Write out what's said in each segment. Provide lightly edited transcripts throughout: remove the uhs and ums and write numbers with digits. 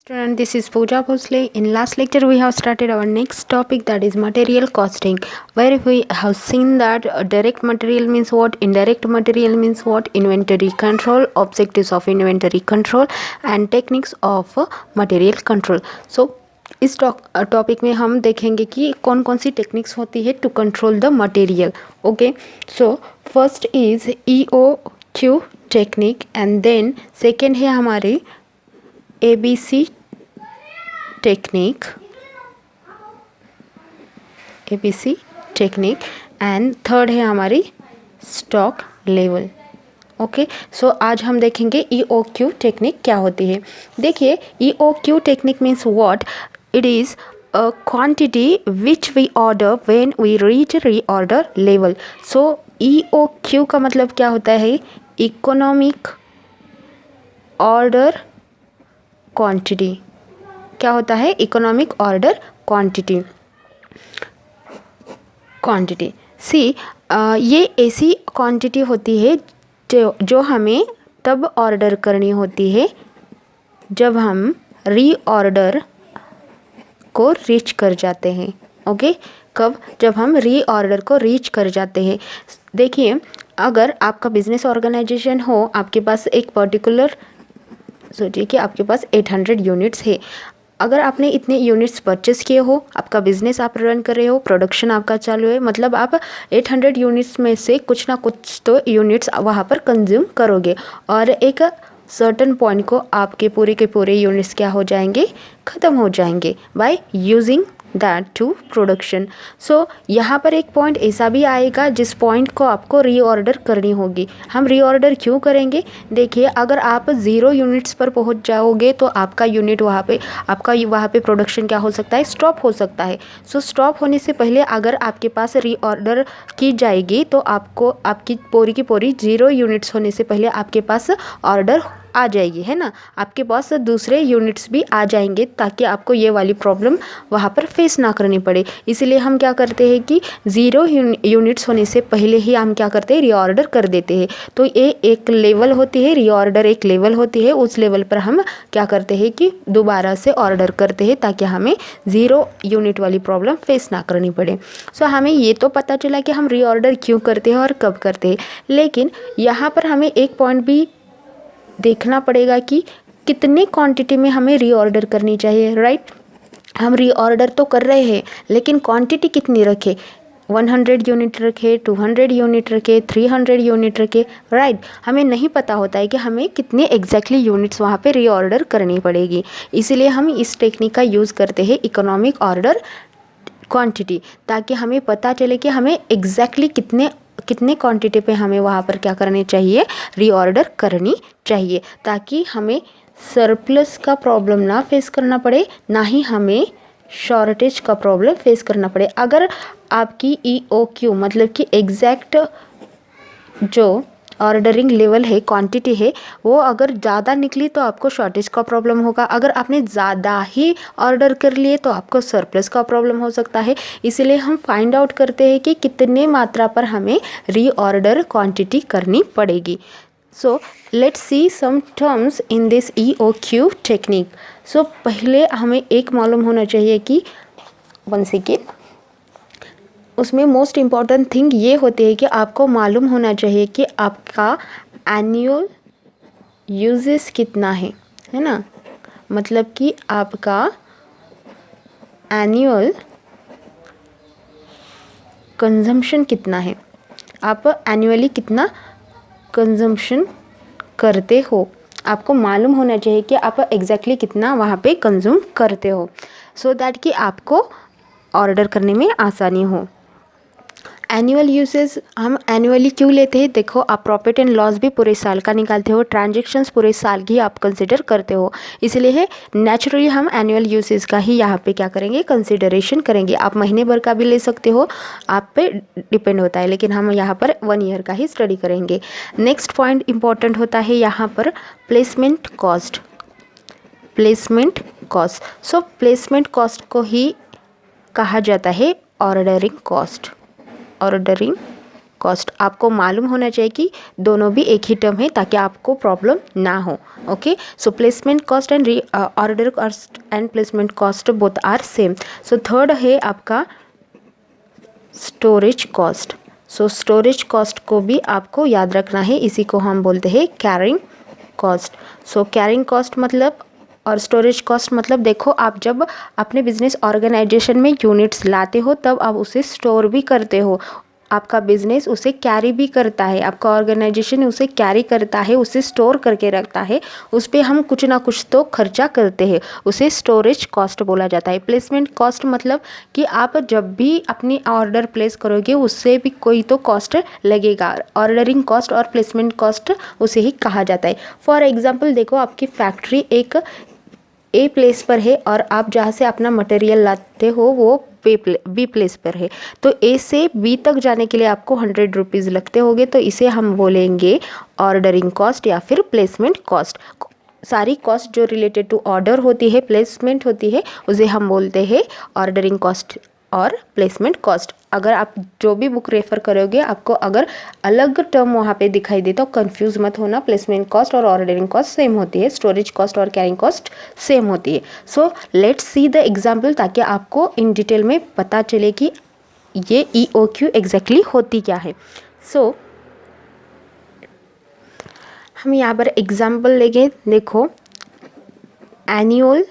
Student, this is Pooja Bhosle. In last lecture, we have started our next topic, that is material costing, where we have seen that direct material means what, indirect material means what, inventory control, objectives of inventory control and techniques of material control. So इस topic में हम देखेंगे कि कौन कौन सी techniques होती है to control the material. Okay, so first is EOQ technique and then second है हमारी ABC technique, ABC technique and third है हमारी स्टॉक लेवल. ओके, सो आज हम देखेंगे EOQ टेक्निक क्या होती है. देखिए, EOQ technique means what, it is a quantity which we order when we reach reorder level. So EOQ का मतलब क्या होता है, इकोनॉमिक ऑर्डर क्वांटिटी. क्या होता है, इकोनॉमिक ऑर्डर क्वांटिटी. सी ये ऐसी क्वांटिटी होती है जो हमें तब ऑर्डर करनी होती है जब हम रीऑर्डर को रीच कर जाते हैं. ओके, कब, जब हम रीऑर्डर को रीच कर जाते हैं. देखिए, अगर आपका बिजनेस ऑर्गेनाइजेशन हो, आपके पास एक पर्टिकुलर, सोचिए कि आपके पास 800 यूनिट्स है. अगर आपने इतने यूनिट्स परचेस किए हो, आपका बिजनेस आप रन कर रहे हो, प्रोडक्शन आपका चालू है, मतलब आप 800 यूनिट्स में से कुछ ना कुछ तो यूनिट्स वहाँ पर कंज्यूम करोगे और एक सर्टन पॉइंट को आपके पूरे के पूरे यूनिट्स क्या हो जाएंगे, ख़त्म हो जाएंगे by using that to production. So यहाँ पर एक पॉइंट ऐसा भी आएगा जिस पॉइंट को आपको रीऑर्डर करनी होगी. हम रीऑर्डर क्यों करेंगे, देखिए, अगर आप 0 यूनिट्स पर पहुँच जाओगे तो आपका यूनिट वहाँ पे प्रोडक्शन क्या हो सकता है, स्टॉप हो सकता है. सो स्टॉप होने से पहले अगर आपके पास रीऑर्डर की जाएगी तो आपको आपकी पूरी की पूरी 0 यूनिट्स होने से पहले आपके पास ऑर्डर आ जाएगी, है ना. आपके पास दूसरे यूनिट्स भी आ जाएंगे ताकि आपको ये वाली प्रॉब्लम वहाँ पर फेस ना करनी पड़े. इसलिए हम क्या करते हैं कि 0 यूनिट्स होने से पहले ही हम क्या करते हैं, रीऑर्डर कर देते हैं. तो ये एक लेवल होती है, रीऑर्डर एक लेवल होती है. उस लेवल पर हम क्या करते हैं कि दोबारा से ऑर्डर करते हैं ताकि हमें 0 यूनिट वाली प्रॉब्लम फेस ना करनी पड़े. सो हमें ये तो पता चला कि हम रीऑर्डर क्यों करते हैं और कब करते हैं, लेकिन यहाँ पर हमें एक पॉइंट भी देखना पड़ेगा कि कितने क्वांटिटी में हमें रीऑर्डर करनी चाहिए. राइट, हम रीऑर्डर तो कर रहे हैं लेकिन क्वांटिटी कितनी रखें, 100 यूनिट रखे, 200 यूनिट रखे, 300 यूनिट रखे. राइट, हमें नहीं पता होता है कि हमें कितने एग्जैक्टली यूनिट्स वहाँ पे रीऑर्डर करनी पड़ेगी. इसलिए हम इस टेक्निक का यूज़ करते हैं, इकोनॉमिक ऑर्डर क्वांटिटी, ताकि हमें पता चले कि हमें एग्जैक्टली कितने क्वांटिटी पे हमें वहाँ पर क्या करनी चाहिए, रीऑर्डर करनी चाहिए, ताकि हमें सरप्लस का प्रॉब्लम ना फेस करना पड़े, ना ही हमें शॉर्टेज का प्रॉब्लम फेस करना पड़े. अगर आपकी EOQ मतलब कि एग्जैक्ट जो ऑर्डरिंग लेवल है, क्वांटिटी है, वो अगर ज़्यादा निकली तो आपको शॉर्टेज का प्रॉब्लम होगा. अगर आपने ज़्यादा ही ऑर्डर कर लिए तो आपको सरप्लस का प्रॉब्लम हो सकता है. इसलिए हम फाइंड आउट करते हैं कि कितने मात्रा पर हमें रीऑर्डर क्वांटिटी करनी पड़ेगी. So let's see some terms in this EOQ technique. So पहले हमें एक मालूम होना चाहिए कि वन सेकेंड, उसमें मोस्ट इम्पॉर्टेंट थिंग ये होती है कि आपको मालूम होना चाहिए कि आपका एनुअल यूजेस कितना है ना. मतलब कि आपका एनुअल कंजम्पशन कितना है, आप एनुअली कितना कंजम्पशन करते हो, आपको मालूम होना चाहिए कि आप एग्जैक्टली कितना वहाँ पे कंज्यूम करते हो, सो दैट कि आपको ऑर्डर करने में आसानी हो. एनुअल यूसेज हम एनुअली क्यों लेते हैं, देखो, आप प्रॉफिट एंड लॉस भी पूरे साल का निकालते हो, ट्रांजेक्शन्स पूरे साल की आप कंसिडर करते हो, इसलिए नेचुरली हम एनुअल यूसेज का ही यहाँ पे क्या करेंगे, कंसिडरेशन करेंगे. आप महीने भर का भी ले सकते हो, आप पे डिपेंड होता है, लेकिन हम यहाँ पर 1 ईयर का ही स्टडी करेंगे. नेक्स्ट पॉइंट इंपॉर्टेंट होता है यहाँ पर प्लेसमेंट कॉस्ट. सो प्लेसमेंट कॉस्ट को ही कहा जाता है ऑर्डरिंग कॉस्ट. कॉस्ट। आपको मालूम होना चाहिए कि दोनों भी एक ही टर्म है ताकि आपको प्रॉब्लम ना हो। Okay, so placement cost and order cost and placement cost both are same. So third है आपका storage cost. So storage cost को भी आपको याद रखना है, इसी को हम बोलते हैं कैरिंग कॉस्ट। सो कैरिंग कॉस्ट मतलब और स्टोरेज कॉस्ट मतलब देखो, आप जब अपने बिजनेस ऑर्गेनाइजेशन में यूनिट्स लाते हो तब आप उसे स्टोर भी करते हो। आपका बिजनेस उसे कैरी भी करता है, आपका ऑर्गेनाइजेशन उसे कैरी करता है, उसे स्टोर करके रखता है, उस पर हम कुछ ना कुछ तो खर्चा करते हैं, उसे स्टोरेज कॉस्ट बोला जाता है। प्लेसमेंट कॉस्ट मतलब कि आप जब भी अपनी ऑर्डर प्लेस करोगे उससे भी कोई तो कॉस्ट लगेगा। ऑर्डरिंग कॉस्ट और प्लेसमेंट कॉस्ट उसे ही कहा जाता है। फॉर एग्जाम्पल देखो, आपकी फैक्ट्री एक ए प्लेस पर है और आप जहाँ से अपना मटेरियल लाते हो वो बी प्लेस पर है, तो ए से बी तक जाने के लिए आपको 100 रुपीज़ लगते होंगे, तो इसे हम बोलेंगे ऑर्डरिंग कॉस्ट या फिर प्लेसमेंट कॉस्ट। सारी कॉस्ट जो रिलेटेड टू ऑर्डर होती है, प्लेसमेंट होती है, उसे हम बोलते हैं ऑर्डरिंग कॉस्ट और प्लेसमेंट कॉस्ट। अगर आप जो भी बुक रेफ़र करोगे, आपको अगर अलग टर्म वहाँ पे दिखाई दे तो कंफ्यूज मत होना। प्लेसमेंट कॉस्ट और ऑर्डरिंग कॉस्ट सेम होती है, स्टोरेज कॉस्ट और कैरिंग कॉस्ट सेम होती है। सो लेट्स सी द एग्जाम्पल ताकि आपको इन डिटेल में पता चले कि ये EOQ एग्जैक्टली होती क्या है। सो हम यहाँ पर एग्जाम्पल लेंगे। देखो, एनुअल,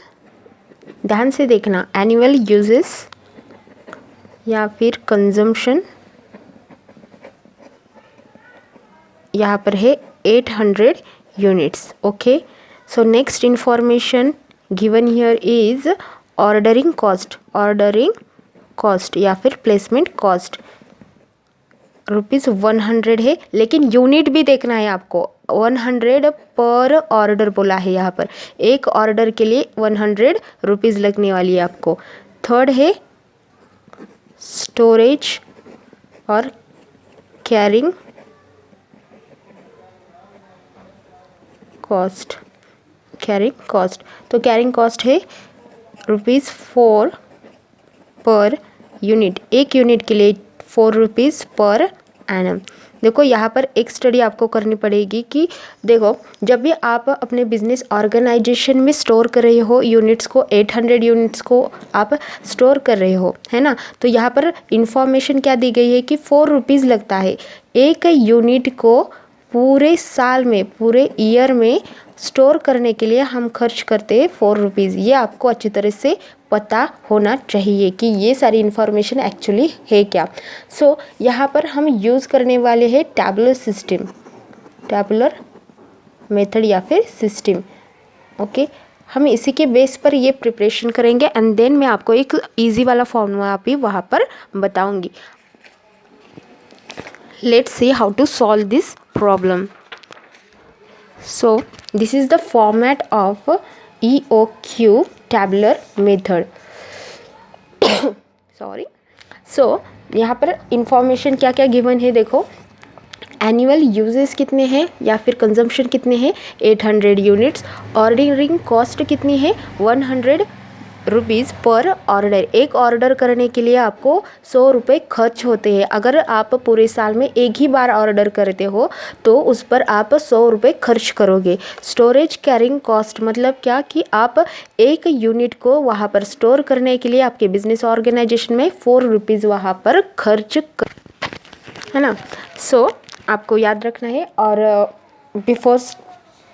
ध्यान से देखना, एनुअल यूजेस या फिर कंजम्पशन यहाँ पर है 800 units. Okay, so next information given here is ordering cost. Ordering cost या फिर प्लेसमेंट कॉस्ट ₹100 है, लेकिन यूनिट भी देखना है आपको। 100 पर ऑर्डर बोला है यहाँ पर, एक ऑर्डर के लिए 100 रुपीज़ लगने वाली है आपको। थर्ड है स्टोरेज और कैरिंग कॉस्ट। कैरिंग कॉस्ट, तो कैरिंग कॉस्ट है ₹4 पर यूनिट, एक यूनिट के लिए 4 रुपीज़ पर एनम। देखो, यहाँ पर एक स्टडी आपको करनी पड़ेगी कि देखो, जब भी आप अपने बिजनेस ऑर्गेनाइजेशन में स्टोर कर रहे हो यूनिट्स को, 800 यूनिट्स को आप स्टोर कर रहे हो, है ना, तो यहाँ पर इंफॉर्मेशन क्या दी गई है कि 4 रुपीज़ लगता है एक यूनिट को। पूरे साल में, पूरे ईयर में स्टोर करने के लिए हम खर्च करते हैं 4 रुपीज़। ये आपको अच्छी तरह से पता होना चाहिए कि ये सारी इन्फॉर्मेशन एक्चुअली है क्या। सो यहाँ पर हम यूज़ करने वाले हैं टैबुलर सिस्टम, टैबुलर मेथड या फिर सिस्टम। ओके, हम इसी के बेस पर ये प्रिपरेशन करेंगे एंड देन मैं आपको एक इजी वाला फॉर्मूला भी वहाँ पर बताऊँगी। Let's see how to solve this problem. So this is the format of EOQ tabular method. Sorry. So यहाँ पर इंफॉर्मेशन क्या क्या गिवन है, देखो, एनुअल यूजेस कितने हैं या फिर कंजम्पशन कितने हैं, 800 यूनिट्स। ऑर्डरिंग कॉस्ट कितनी है, 100 रुपीज़ पर ऑर्डर। एक ऑर्डर करने के लिए आपको 100 रुपये खर्च होते हैं। अगर आप पूरे साल में एक ही बार ऑर्डर करते हो तो उस पर आप 100 रुपये खर्च करोगे। स्टोरेज कैरिंग कॉस्ट मतलब क्या कि आप एक यूनिट को वहाँ पर स्टोर करने के लिए आपके बिजनेस ऑर्गेनाइजेशन में 4 रुपीज़ वहाँ पर खर्च है ना। सो आपको याद रखना है, और बिफोर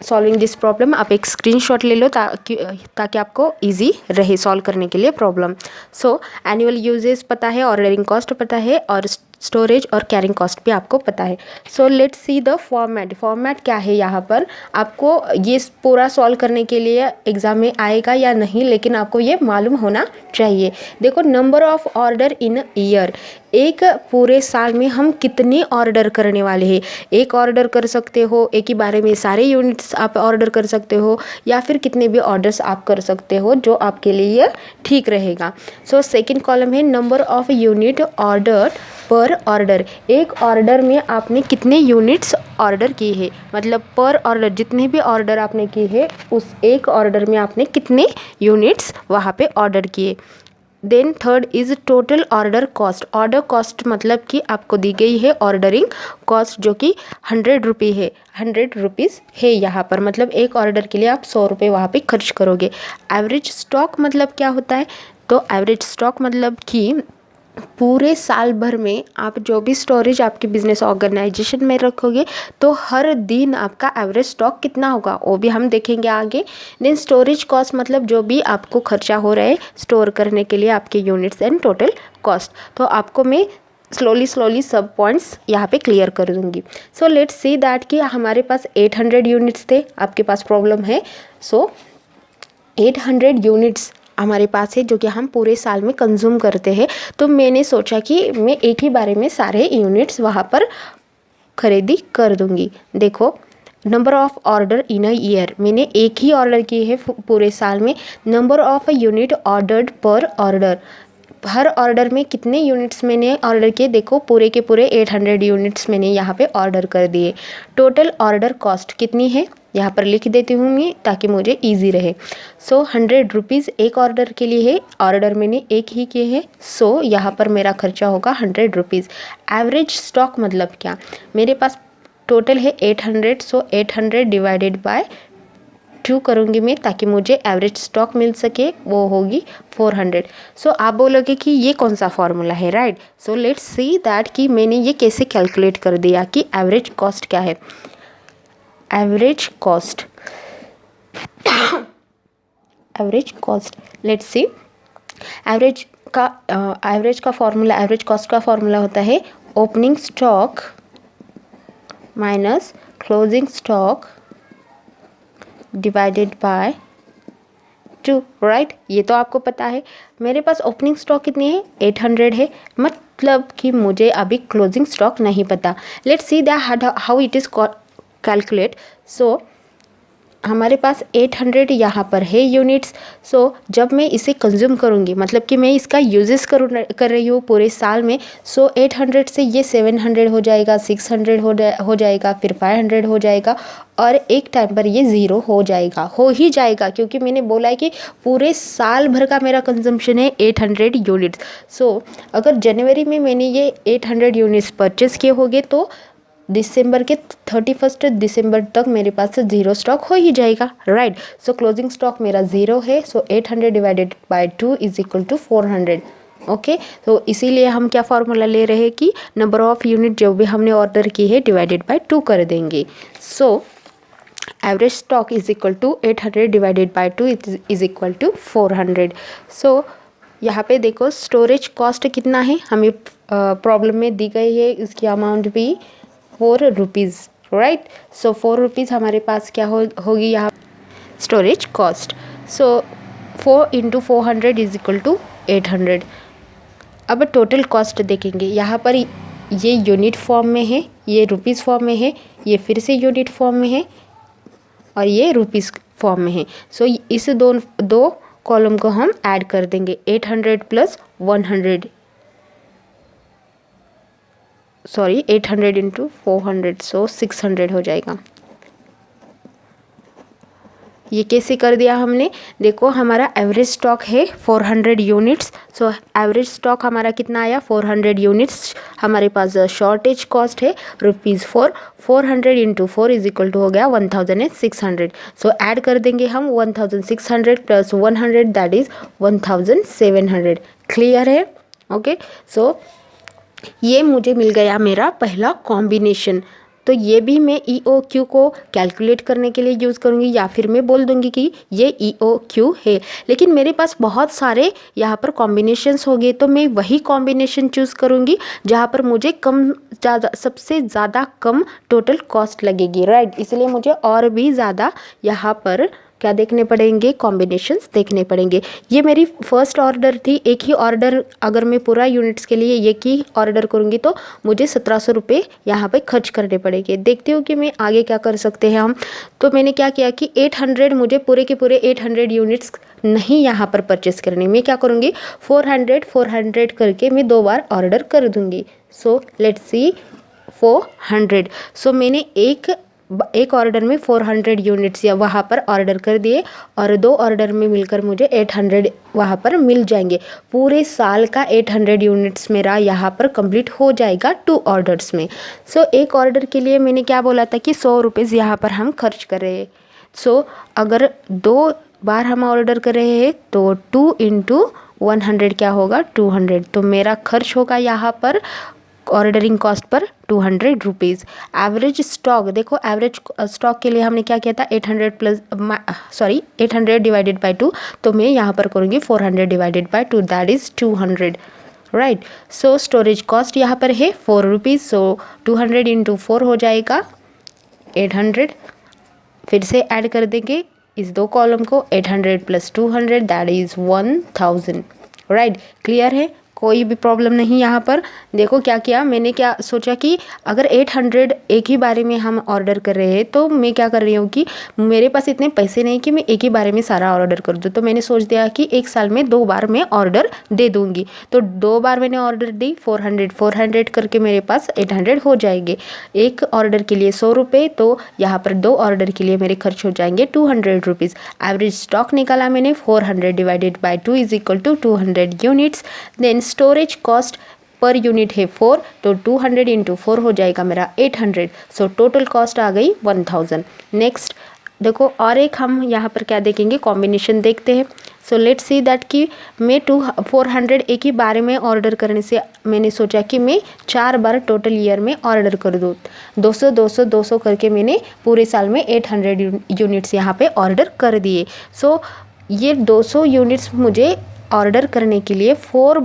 सॉल्विंग दिस प्रॉब्लम आप एक स्क्रीनशॉट ले लो ताकि आपको इजी रहे सॉल्व करने के लिए प्रॉब्लम। सो एनुअल यूजेस पता है, ऑर्डरिंग कॉस्ट पता है, और स्टोरेज और कैरिंग कॉस्ट भी आपको पता है। सो let's see the format. Format क्या है यहाँ पर, आपको ये पूरा सॉल्व करने के लिए एग्ज़ाम में आएगा या नहीं, लेकिन आपको ये मालूम होना चाहिए। देखो, number of order in year, एक पूरे साल में हम कितने ऑर्डर करने वाले हैं। एक ऑर्डर कर सकते हो, एक ही बारे में सारे यूनिट्स आप ऑर्डर कर सकते हो, या फिर कितने भी ऑर्डर्स आप कर सकते हो जो आपके लिए ठीक रहेगा। सो सेकंड कॉलम है नंबर ऑफ़ यूनिट ऑर्डर पर ऑर्डर। एक ऑर्डर में आपने कितने यूनिट्स ऑर्डर किए हैं, मतलब पर ऑर्डर जितने भी ऑर्डर आपने किए हैं उस एक ऑर्डर में आपने कितने यूनिट्स वहाँ पे ऑर्डर किए। Then third is total order cost. Order cost मतलब कि आपको दी गई है ऑर्डरिंग कॉस्ट जो कि 100 रुपीज़ है यहाँ पर, मतलब एक ऑर्डर के लिए आप 100 रुपये वहाँ पे खर्च करोगे। एवरेज स्टॉक मतलब क्या होता है, तो एवरेज स्टॉक मतलब कि पूरे साल भर में आप जो भी स्टोरेज आपके बिजनेस ऑर्गेनाइजेशन में रखोगे तो हर दिन आपका एवरेज स्टॉक कितना होगा वो भी हम देखेंगे आगे। देन स्टोरेज कॉस्ट मतलब जो भी आपको खर्चा हो रहा है स्टोर करने के लिए आपके यूनिट्स एंड टोटल कॉस्ट। तो आपको मैं स्लोली सब पॉइंट्स यहाँ पे क्लियर कर दूँगी। सो लेट्स सी दैट कि हमारे पास 800 यूनिट्स थे, आपके पास प्रॉब्लम है। सो 800 यूनिट्स हमारे पास है जो कि हम पूरे साल में कंज्यूम करते हैं। तो मैंने सोचा कि मैं एक ही बारे में सारे यूनिट्स वहाँ पर खरीदी कर दूँगी। देखो, number of order in a year, मैंने एक ही ऑर्डर की है पूरे साल में। नंबर ऑफ़ यूनिट ऑर्डर्ड पर ऑर्डर, हर ऑर्डर में कितने यूनिट्स मैंने ऑर्डर किए, देखो पूरे के पूरे 800 यूनिट्स मैंने यहाँ पे ऑर्डर कर दिए। टोटल ऑर्डर कॉस्ट कितनी है यहाँ पर लिख देती हूँ मैं ताकि मुझे इजी रहे। सो 100 रुपीज़ एक ऑर्डर के लिए है, ऑर्डर मैंने एक ही किए हैं। सो यहाँ पर मेरा खर्चा होगा 100 रुपीज़। एवरेज स्टॉक मतलब क्या, मेरे पास टोटल है 800, सो 800 डिवाइडेड बाय 2 करूँगी मैं ताकि मुझे एवरेज स्टॉक मिल सके, वो होगी 400। सो आप बोलोगे कि ये कौन सा फॉर्मूला है, right. So let's see that कि मैंने ये कैसे कैलकुलेट कर दिया कि एवरेज कॉस्ट क्या है। Average cost let's see, average का फॉर्मूला, एवरेज कॉस्ट का फॉर्मूला होता है opening stock minus closing stock divided by 2, right. ये तो आपको पता है। मेरे पास ओपनिंग स्टॉक कितनी है, 800 है, मतलब कि मुझे अभी क्लोजिंग स्टॉक नहीं पता। Let's see that how it is calculate. So हमारे पास 800 यहाँ पर है यूनिट्स। सो जब मैं इसे कंज्यूम करूँगी, मतलब कि मैं इसका यूजेस कर रही हूँ पूरे साल में, सो 800 से ये 700 हो जाएगा, 600 हो जाएगा, फिर 500 हो जाएगा और एक टाइम पर ये 0 हो ही जाएगा क्योंकि मैंने बोला है कि पूरे साल भर का मेरा कंजम्पशन है 800 यूनिट्स। सो अगर जनवरी में मैंने ये 800 यूनिट्स परचेस किए होंगे तो दिसंबर के 31 दिसंबर तक मेरे पास 0 स्टॉक हो ही जाएगा, राइट। सो क्लोजिंग स्टॉक मेरा 0 है। So 800 divided by 2 is equal to 400। Okay, तो इसीलिए हम क्या फार्मूला ले रहे हैं कि नंबर ऑफ़ यूनिट जो भी हमने ऑर्डर की है डिवाइडेड बाय 2 कर देंगे। So average stock is equal to 800 divided by 2 is equal to 400। So यहाँ पे देखो स्टोरेज कॉस्ट कितना है, हमें प्रॉब्लम में दी गई है, इसकी अमाउंट भी 4 रुपीज़, राइट। सो 4 रुपीज़ हमारे पास क्या होगी यहाँ storage cost. So 4 × 400 is equal to 800। अब टोटल कॉस्ट देखेंगे, यहाँ पर ये यूनिट फॉर्म में है, ये रुपीज़ फॉर्म में है, ये फिर से यूनिट फॉर्म में है और ये रुपीज़ फॉर्म में है। सो इस दो कॉलम को हम ऐड कर देंगे, 800 + 100, सॉरी 800 × 400, सो 600 हो जाएगा। ये कैसे कर दिया हमने, देखो हमारा एवरेज स्टॉक है 400 यूनिट्स। सो एवरेज स्टॉक हमारा कितना आया, 400 यूनिट्स। हमारे पास शॉर्टेज कॉस्ट है ₹4, 400 × 4 इज इक्वल टू हो गया 1600। सो ऐड कर देंगे हम 1600 + 100 दैट इज़ 1700। क्लियर है, ओके। सो ये मुझे मिल गया मेरा पहला कॉम्बिनेशन। तो ये भी मैं EOQ को कैलकुलेट करने के लिए यूज़ करूँगी या फिर मैं बोल दूँगी कि ये EOQ है। लेकिन मेरे पास बहुत सारे यहाँ पर कॉम्बिनेशंस हो गए तो मैं वही कॉम्बिनेशन चूज़ करूँगी जहाँ पर मुझे सबसे ज़्यादा कम टोटल कॉस्ट लगेगी, राइट। इसलिए मुझे और भी ज़्यादा यहाँ पर क्या देखने पड़ेंगे, कॉम्बिनेशंस देखने पड़ेंगे। ये मेरी फर्स्ट ऑर्डर थी, एक ही ऑर्डर अगर मैं पूरा यूनिट्स के लिए एक ही ऑर्डर करूँगी तो मुझे 1700 रुपये यहाँ पे खर्च करने पड़ेंगे। देखती हूँ कि मैं आगे क्या कर सकते हैं हम। तो मैंने क्या किया कि 800 मुझे पूरे के पूरे 800 यूनिट्स नहीं यहाँ पर परचेस करने, मैं क्या करूँगी 400 करके मैं 2 बार ऑर्डर कर दूँगी। सो लेट्स सी 400। सो मैंने एक एक ऑर्डर में 400 यूनिट्स या वहाँ पर ऑर्डर कर दिए और 2 ऑर्डर में मिलकर मुझे 800 वहाँ पर मिल जाएंगे। पूरे साल का 800 यूनिट्स मेरा यहाँ पर कंप्लीट हो जाएगा 2 ऑर्डर्स में। सो एक ऑर्डर के लिए मैंने क्या बोला था कि 100 रुपीज़ यहाँ पर हम खर्च कर रहे हैं। सो अगर 2 बार हम ऑर्डर कर रहे हैं तो 2 × 100 क्या होगा 200। तो मेरा खर्च होगा यहाँ पर ordering cost per 200 rupees. Average stock देखो, एवरेज स्टॉक के लिए हमने क्या किया था 800 डिवाइडेड बाई 2, तो मैं यहाँ पर करूँगी 400 divided by 2, that is 200, right. So storage cost यहाँ पर है 4 रुपीज़। सो 200 × 4 हो जाएगा 800। फिर से ऐड कर देंगे इस 2 कॉलम को, 800 + 200 दैट इज़ 1000, राइट। क्लियर है, कोई भी प्रॉब्लम नहीं यहाँ पर। देखो क्या किया मैंने, क्या सोचा कि अगर 800 एक ही बारे में हम ऑर्डर कर रहे हैं तो मैं क्या कर रही हूँ कि मेरे पास इतने पैसे नहीं कि मैं एक ही बारे में सारा ऑर्डर कर दूँ। तो मैंने सोच दिया कि एक साल में 2 बार मैं ऑर्डर दे दूँगी। तो 2 बार मैंने ऑर्डर दी, 400 करके मेरे पास 800 हो जाएंगे। एक ऑर्डर के लिए 100 रुपये, तो यहाँ पर 2 ऑर्डर के लिए मेरे खर्च हो जाएंगे 200 रुपीज़। एवरेज स्टॉक निकाला मैंने, 400 divided by 2 is equal to 200 units. Then storage cost per unit है 4, तो 200 × 4 हो जाएगा मेरा 800। सो टोटल कॉस्ट आ गई 1000। नेक्स्ट देखो और एक हम यहाँ पर क्या देखेंगे, कॉम्बिनेशन देखते हैं। सो लेट्स सी दैट कि मैं 400 एक ही बारे में ऑर्डर करने से मैंने सोचा कि मैं 4 बार टोटल ईयर में ऑर्डर कर दूँ। 200 200 200 करके मैंने पूरे साल में 800 यूनिट्स यहाँ पे ऑर्डर कर दिए। सो ये 200 यूनिट्स मुझे ऑर्डर करने के लिए 4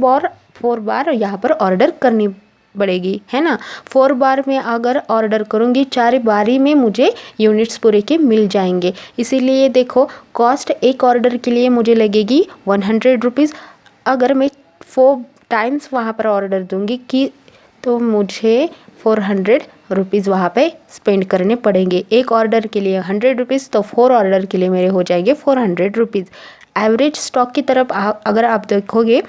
बार यहाँ पर ऑर्डर करनी पड़ेगी, है ना। 4 बार में अगर ऑर्डर करूँगी 4 बारी में मुझे यूनिट्स पूरे के मिल जाएंगे। इसीलिए देखो कॉस्ट एक ऑर्डर के लिए मुझे लगेगी 100 रुपीज़। अगर मैं 4 टाइम्स वहाँ पर ऑर्डर दूँगी कि तो मुझे 400 रुपीज़ वहाँ पे स्पेंड करने पड़ेंगे। एक ऑर्डर के लिए 100 रुपीज़, तो 4 ऑर्डर के लिए मेरे हो जाएंगे 400 रुपीज़। एवरेज स्टॉक की तरफ अगर आप देखोगे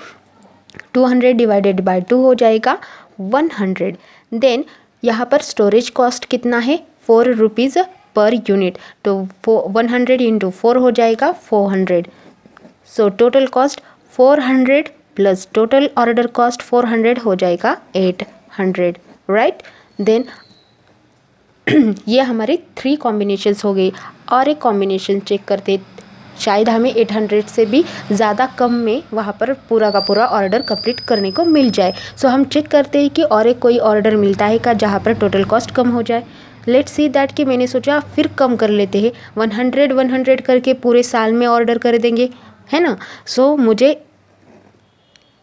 200 डिवाइडेड बाई 2 हो जाएगा 100। देन यहाँ पर स्टोरेज कॉस्ट कितना है 4 रुपीज़ पर यूनिट, तो 100 × 4 हो जाएगा 400। So total cost 400 plus total order cost 400 हो जाएगा 800, राइट। देन ये हमारे 3 कॉम्बिनेशंस हो गई। और एक कॉम्बिनेशन चेक करते, शायद हमें 800 से भी ज़्यादा कम में वहाँ पर पूरा का पूरा ऑर्डर कंप्लीट करने को मिल जाए। सो हम चेक करते हैं कि और एक कोई ऑर्डर मिलता है क्या जहाँ पर टोटल कॉस्ट कम हो जाए। लेट्स सी दैट कि मैंने सोचा फिर कम कर लेते हैं, 100 करके पूरे साल में ऑर्डर कर देंगे, है ना। सो मुझे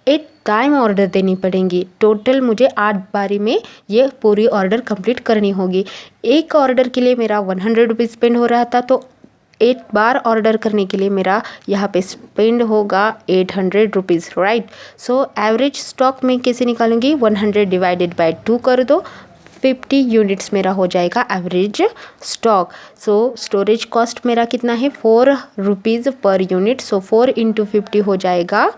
8 टाइम ऑर्डर देनी पड़ेंगी। टोटल मुझे 8 बारी में ये पूरी ऑर्डर कंप्लीट करनी होगी। एक ऑर्डर के लिए मेरा 100 रुपीज़ स्पेंड हो रहा था, तो 8 बार ऑर्डर करने के लिए मेरा यहाँ पे स्पेंड होगा 800 रुपीज़, राइट। सो एवरेज स्टॉक में कैसे निकालूंगी, 100 डिवाइडेड बाई 2 कर दो, 50 यूनिट्स मेरा हो जाएगा एवरेज स्टॉक। सो स्टोरेज कॉस्ट मेरा कितना है 4 रुपीज़ पर यूनिट। सो 4 × 50 हो जाएगा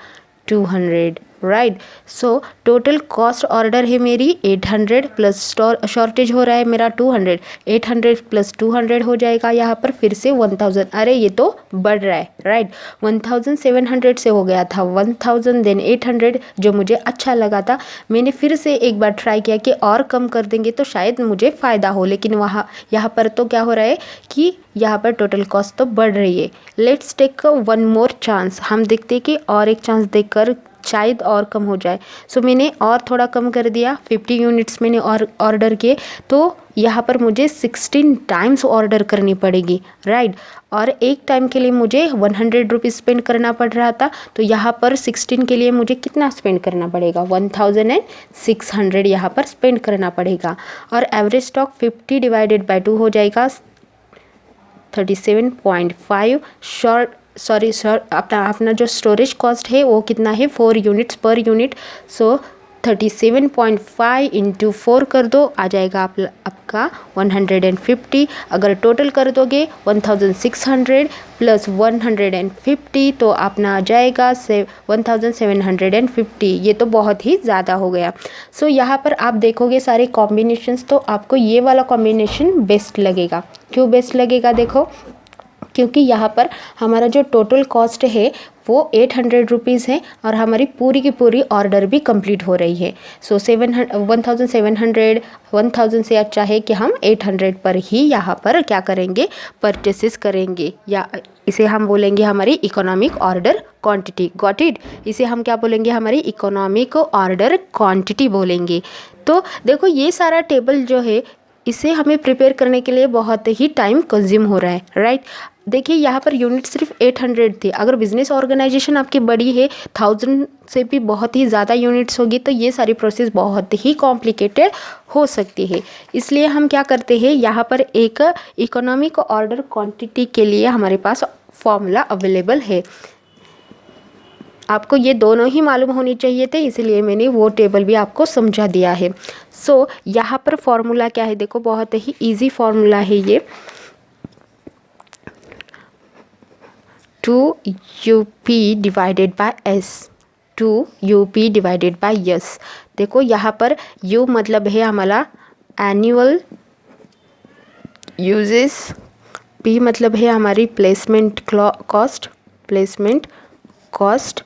200, right. So total cost order है मेरी 800 प्लस शॉर्टेज हो रहा है मेरा 200, 800 + 200 हो जाएगा यहाँ पर फिर से 1000। अरे ये तो बढ़ रहा है, राइट। 1700 से हो गया था 1000, देन 800 जो मुझे अच्छा लगा था। मैंने फिर से एक बार ट्राई किया कि और कम कर देंगे तो शायद मुझे फ़ायदा हो, लेकिन यहाँ पर तो क्या हो रहा है कि यहाँ पर टोटल कॉस्ट तो बढ़ रही है। Let's take one more chance, हम देखते हैं कि और एक चांस देकर शायद और कम हो जाए। सो मैंने और थोड़ा कम कर दिया, 50 यूनिट्स मैंने और ऑर्डर किए, तो यहाँ पर मुझे 16 टाइम्स ऑर्डर करनी पड़ेगी, राइट। और एक टाइम के लिए मुझे 100 रुपीज़ स्पेंड करना पड़ रहा था, तो यहाँ पर 16 के लिए मुझे कितना स्पेंड करना पड़ेगा 1600 यहाँ पर स्पेंड करना पड़ेगा। और एवरेज स्टॉक 50 डिवाइडेड बाई 2 हो जाएगा 37.5। अपना जो स्टोरेज कॉस्ट है वो कितना है 4 यूनिट्स पर यूनिट। सो 37.5 इंटू 4 कर दो, आ जाएगा आपका 150। अगर टोटल कर दोगे 1600 प्लस 150 तो अपना आ जाएगा 1750। ये तो बहुत ही ज़्यादा हो गया। सो यहाँ पर आप देखोगे सारे कॉम्बिनेशंस, तो आपको ये वाला कॉम्बिनेशन बेस्ट लगेगा। क्यों बेस्ट लगेगा? देखो, क्योंकि यहाँ पर हमारा जो टोटल कॉस्ट है वो 800 रुपीज़ है और हमारी पूरी की पूरी ऑर्डर भी कंप्लीट हो रही है। सो 1700 1000 से अच्छा है कि हम 800 पर ही यहाँ पर क्या करेंगे, परचेसेस करेंगे, या इसे हम बोलेंगे हमारी economic order quantity. Got it? इसे हम क्या बोलेंगे? हमारी इकोनॉमिक ऑर्डर क्वांटिटी बोलेंगे। तो देखो ये सारा टेबल जो है इसे हमें प्रिपेयर करने के लिए बहुत ही टाइम कंज्यूम हो रहा है, राइट। देखिए यहाँ पर यूनिट सिर्फ 800 थे। अगर बिजनेस ऑर्गेनाइजेशन आपकी बड़ी है, 1000 से भी बहुत ही ज़्यादा यूनिट्स होगी, तो ये सारी प्रोसेस बहुत ही कॉम्प्लिकेटेड हो सकती है। इसलिए हम क्या करते हैं, यहाँ पर एक इकोनॉमिक ऑर्डर क्वांटिटी के लिए हमारे पास फॉर्मूला अवेलेबल है। आपको ये दोनों ही मालूम होनी चाहिए थे, इसलिए मैंने वो टेबल भी आपको समझा दिया है। सो यहाँ पर फॉर्मूला क्या है, देखो बहुत ही इजी फॉर्मूला है ये। 2UP divided by S, 2UP divided by S। देखो यहाँ पर U मतलब है हमारा एनुअल यूजेस, P मतलब है हमारी placement cost,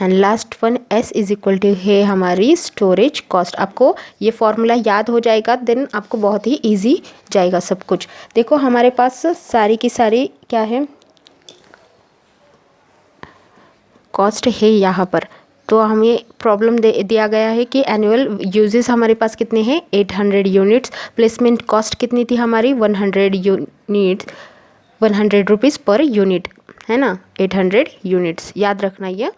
and last one S is equal to है हमारी स्टोरेज कॉस्ट। आपको ये फॉर्मूला याद हो जाएगा, देन आपको बहुत ही इजी जाएगा सब कुछ। देखो हमारे पास सारी की सारी क्या है, कॉस्ट है यहाँ पर। तो हमें प्रॉब्लम दिया गया है कि एनुअल यूजेस हमारे पास कितने हैं, 800 यूनिट्स। प्लेसमेंट कॉस्ट कितनी थी हमारी, 100 रुपीज़ पर यूनिट, है ना, 800 यूनिट्स, याद रखना ये।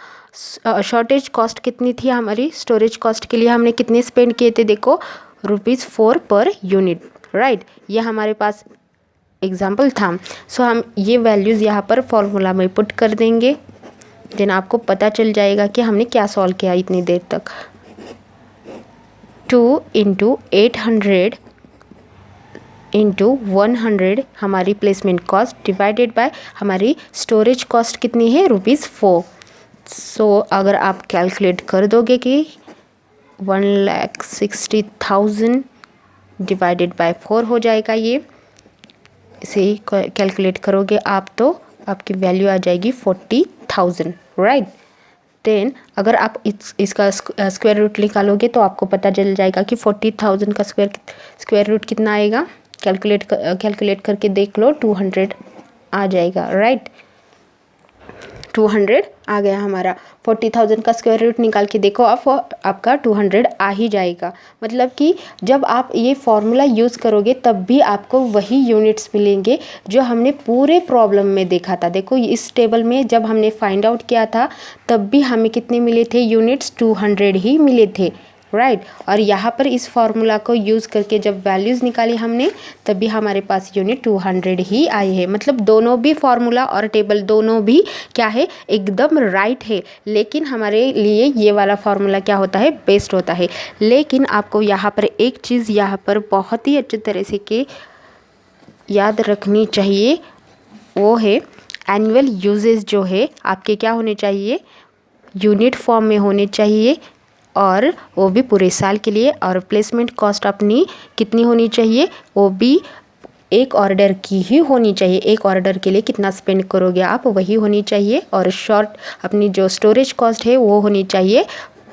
शॉर्टेज कॉस्ट कितनी थी हमारी, स्टोरेज कॉस्ट के लिए हमने कितने स्पेंड किए थे, देखो ₹4 पर यूनिट, राइट। ये हमारे पास एग्जाम्पल था। सो हम ये वैल्यूज़ यहाँ पर फॉर्मूला में पुट कर देंगे, देन आपको पता चल जाएगा कि हमने क्या सॉल्व किया इतनी देर तक। 2 इंटू 800 इंटू 100 हमारी प्लेसमेंट कॉस्ट डिवाइडेड बाय हमारी स्टोरेज कॉस्ट कितनी है, ₹4। सो अगर आप कैलकुलेट कर दोगे कि 1,60,000 डिवाइडेड बाय 4 हो जाएगा, ये इसे कैलकुलेट करोगे आप तो आपकी वैल्यू आ जाएगी 40,000, राइट। देन अगर आप इसका स्क्वायर रूट निकालोगे तो आपको पता चल जाएगा कि 40,000 का स्क्वायर रूट कितना आएगा। कैलकुलेट करके देख लो, 200 आ जाएगा, राइट। 200 आ गया हमारा। 40,000 का स्क्वायर रूट निकाल के देखो आप, आपका 200 आ ही जाएगा। मतलब कि जब आप ये फॉर्मूला यूज़ करोगे तब भी आपको वही यूनिट्स मिलेंगे जो हमने पूरे प्रॉब्लम में देखा था। देखो इस टेबल में जब हमने फाइंड आउट किया था तब भी हमें कितने मिले थे यूनिट्स, 200 ही मिले थे, राइट। और यहाँ पर इस फार्मूला को यूज़ करके जब वैल्यूज़ निकाली हमने तब भी हमारे पास यूनिट 200 ही आए हैं। मतलब दोनों भी फार्मूला और टेबल दोनों भी क्या है, एकदम राइट है। लेकिन हमारे लिए ये वाला फार्मूला क्या होता है, बेस्ट होता है। लेकिन आपको यहाँ पर एक चीज़ यहाँ पर बहुत ही अच्छी तरह से के याद रखनी चाहिए, वो है एनुअल यूजेस जो है आपके क्या होने चाहिए, यूनिट फॉर्म में होने चाहिए, और वो भी पूरे साल के लिए। और प्लेसमेंट कॉस्ट अपनी कितनी होनी चाहिए, वो भी एक ऑर्डर की ही होनी चाहिए। एक ऑर्डर के लिए कितना स्पेंड करोगे आप, वही होनी चाहिए। और शॉर्ट अपनी जो स्टोरेज कॉस्ट है वो होनी चाहिए,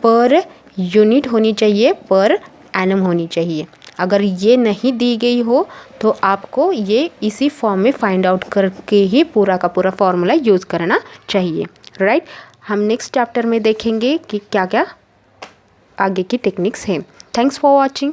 पर यूनिट होनी चाहिए, पर एनम होनी चाहिए। अगर ये नहीं दी गई हो तो आपको ये इसी फॉर्म में फाइंड आउट करके ही पूरा का पूरा फॉर्मूला यूज़ करना चाहिए, राइट। हम नेक्स्ट चैप्टर में देखेंगे कि क्या क्या आगे की टेक्निक्स हैं। Thanks for watching.